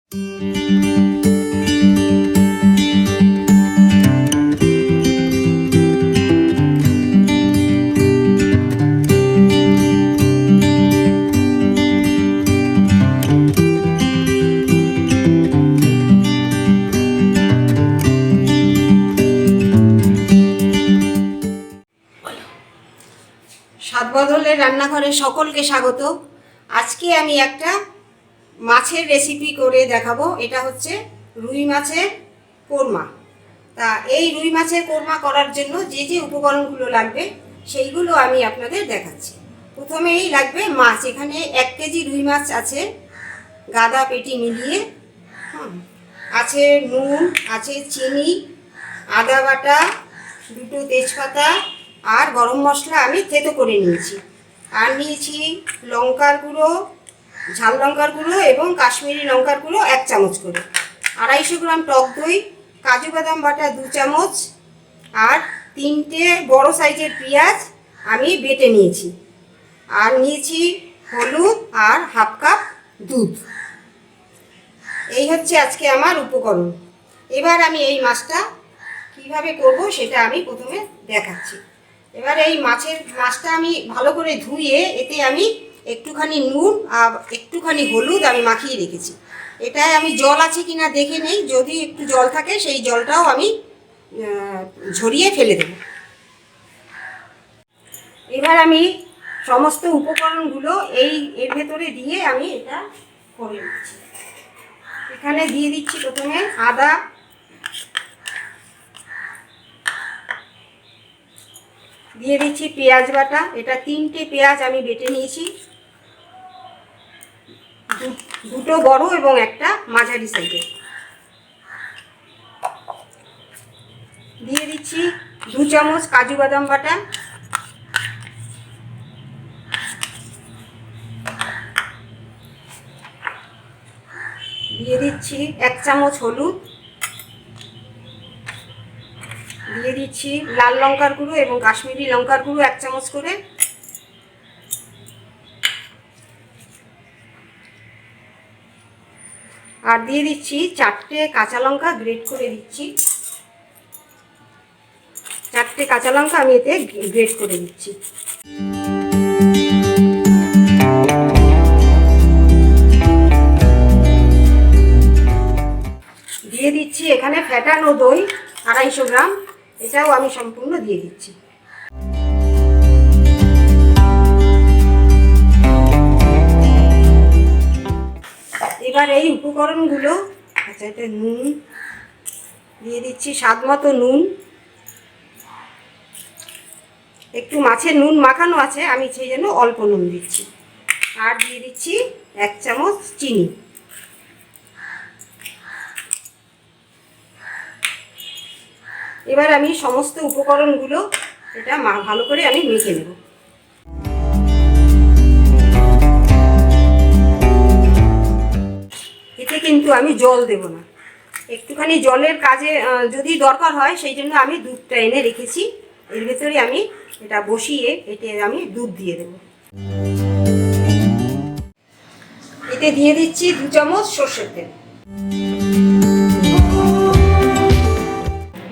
স্বাদবদলের রান্নাঘরে সকলকে স্বাগত। আজকে আমি একটা মাছের রেসিপি করে দেখাবো। এটা হচ্ছে রুই মাছের কোরমা। তা এই রুই মাছের কোরমা করার জন্য যে যে উপকরণগুলো লাগবে সেইগুলো আমি আপনাদের দেখাচ্ছি। প্রথমেই লাগবে মাছ। এখানে 1 কেজি রুই মাছ আছে, গাদা পেটি মিলিয়ে। আছে নুন, আছে চিনি, আদা বাটা, 2টো তেজপাতা আর গরম মশলা আমি থেতো করে নিয়েছি। আর নিয়েছি লঙ্কার গুঁড়ো, ঝাল লঙ্কার গুঁড়ো এবং কাশ্মীরি লঙ্কার গুঁড়ো 1 চামচ করে, 250 গ্রাম টক দই, কাজু বাদাম বাটা 2 চামচ আর 3টে বড় সাইজের পেঁয়াজ আমি বেটে নিয়েছি। আর নিয়েছি হলুদ আর হাফ কাপ দুধ। এই হচ্ছে আজকে আমার উপকরণ। এবার আমি এই মাছটা কীভাবে করব সেটা আমি প্রথমে দেখাচ্ছি। এবার এই মাছটা আমি ভালো করে ধুয়ে এতে আমি একটুখানি নুন আর একটুখানি হলুদ আমি মাখিয়ে রেখেছি। এটায় আমি জল আছে কিনা দেখে নেই, যদি একটু জল থাকে সেই জলটাও আমি ঝরিয়ে ফেলে দেব। এবার আমি সমস্ত উপকরণগুলো এর ভেতরে দিয়ে আমি এটা করে দিচ্ছি। এখানে দিয়ে দিচ্ছি প্রথমে আদা, দিয়ে দিচ্ছি পেঁয়াজ বাটা। এটা 3টে পেঁয়াজ আমি বেটে নিয়েছি, 2টো বড় এবং একটা মাঝারি সাইজের। দিয়ে দিচ্ছি 2 চামচ কাজু বাদাম বাটা, দিয়ে দিচ্ছি 1 চামচ হলুদ, দিয়ে দিচ্ছি লাল লঙ্কার গুঁড়ো এবং কাশ্মীরি লঙ্কার গুঁড়ো 1 চামচ করে, আর দিয়ে দিচ্ছি 4টে কাঁচা লঙ্কা গ্রেট করে দিচ্ছি। 4টে কাঁচা লঙ্কা আমি এতে গ্রেট করে দিচ্ছি। দিয়ে দিচ্ছি এখানে ফ্যাটানো দই 250 গ্রাম, এটাও আমি সম্পূর্ণ দিয়ে দিচ্ছি। এবার এই উপকরণগুলো, আচ্ছা এটা নুন দিয়ে দিচ্ছি, স্বাদ মতো নুন। একটু মাছের নুন মাখানো আছে, আমি সেই জন্য অল্প নুন দিচ্ছি। আর দিয়ে দিচ্ছি 1 চামচ চিনি। এবার আমি সমস্ত উপকরণগুলো এটা ভালো করে আমি মেখে নেব। এতে কিন্তু আমি জল দেব না, একটুখানি জলের কাজে যদি দরকার হয় সেই জন্য আমি দুধটা এনে রেখেছি। এর ভেতরে আমি এটা বসিয়ে এতে আমি দুধ দিয়ে দেব। এতে দিয়ে দিচ্ছি 2 চামচ সরষের তেল।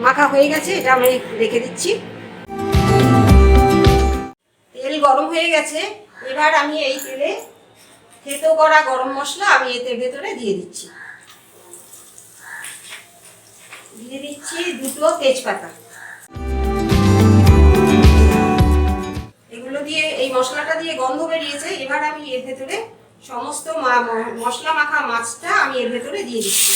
মাখা হয়ে গেছে, এটা আমি রেখে দিচ্ছি। তেল গরম হয়ে গেছে। এবার আমি এই তেলে থেতো করা গরম মশলা আমি এতে ভেতরে দিয়ে দিচ্ছি। দিয়ে দিচ্ছি 2টো তেজপাতা। এগুলো দিয়ে, এই মশলাটা দিয়ে গন্ধ বেরিয়েছে। এবার আমি এর ভেতরে সমস্ত মশলা মাখা মাছটা আমি এর ভেতরে দিয়ে দিচ্ছি।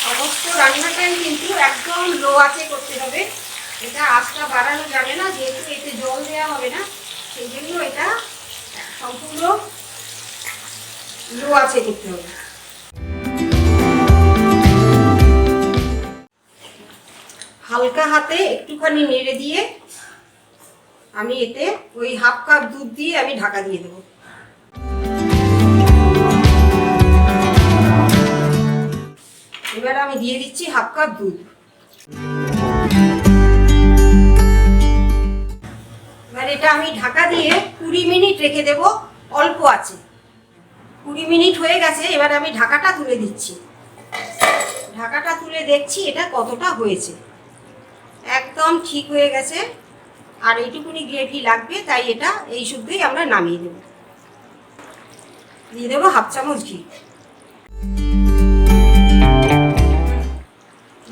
সমস্ত রান্নাটাই কিন্তু একদম লো আঁচে করতে হবে, এটা আঁচটা বাড়ানো যাবে না, যেহেতু এতে জল দেওয়া হবে না, সেই জন্য এটা সম্পূর্ণ লো আঁচে করতে হবে। হালকা হাতে একটুখানি নেড়ে দিয়ে আমি এতে ওই হাফ কাপ দুধ দিয়ে আমি ঢাকা দিয়ে দেবো। এবার আমি দিয়ে দিচ্ছি হাফ কাপ দুধ। এবার এটা আমি ঢাকা দিয়ে 20 মিনিট রেখে দেব অল্প আছে। 20 মিনিট হয়ে গেছে, এবার আমি ঢাকাটা তুলে দিচ্ছি। ঢাকাটা তুলে দেখছি এটা কতটা হয়েছে। একদম ঠিক হয়ে গেছে, আর এইটুকুনি গ্রেভি লাগবে, তাই এটা এই শুদ্ধই আমরা নামিয়ে দেব। দিয়ে দেবো 1/2 চামচ ঘি।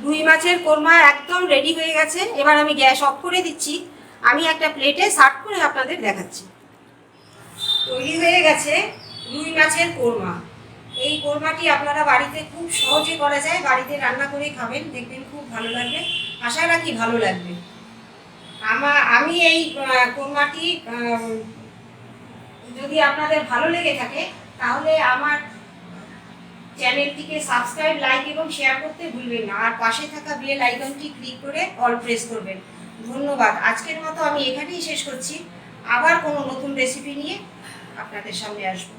রুই মাছের কোরমা একদম রেডি হয়ে গেছে। এবার আমি গ্যাস অফ করে দিচ্ছি। আমি একটা প্লেটে সার্ভ করে আপনাদের দেখাচ্ছি। তৈরি হয়ে গেছে রুই মাছের কোরমা। এই কোরমাটি আপনারা বাড়িতে খুব সহজে করা যায়, বাড়িতে রান্না করে খাবেন, দেখবেন খুব ভালো লাগবে। আশা রাখি ভালো লাগবে। আমি এই কোরমাটি যদি আপনাদের ভালো লেগে থাকে তাহলে আমার চ্যানেলটিকে সাবস্ক্রাইব, লাইক এবং শেয়ার করতে ভুলবেন না। আর পাশে থাকা বেল আইকনটি ক্লিক করে অল প্রেস করবেন। ধন্যবাদ। আজকের মতো আমি এখানেই শেষ করছি। আবার কোনো নতুন রেসিপি নিয়ে আপনাদের সামনে আসবো।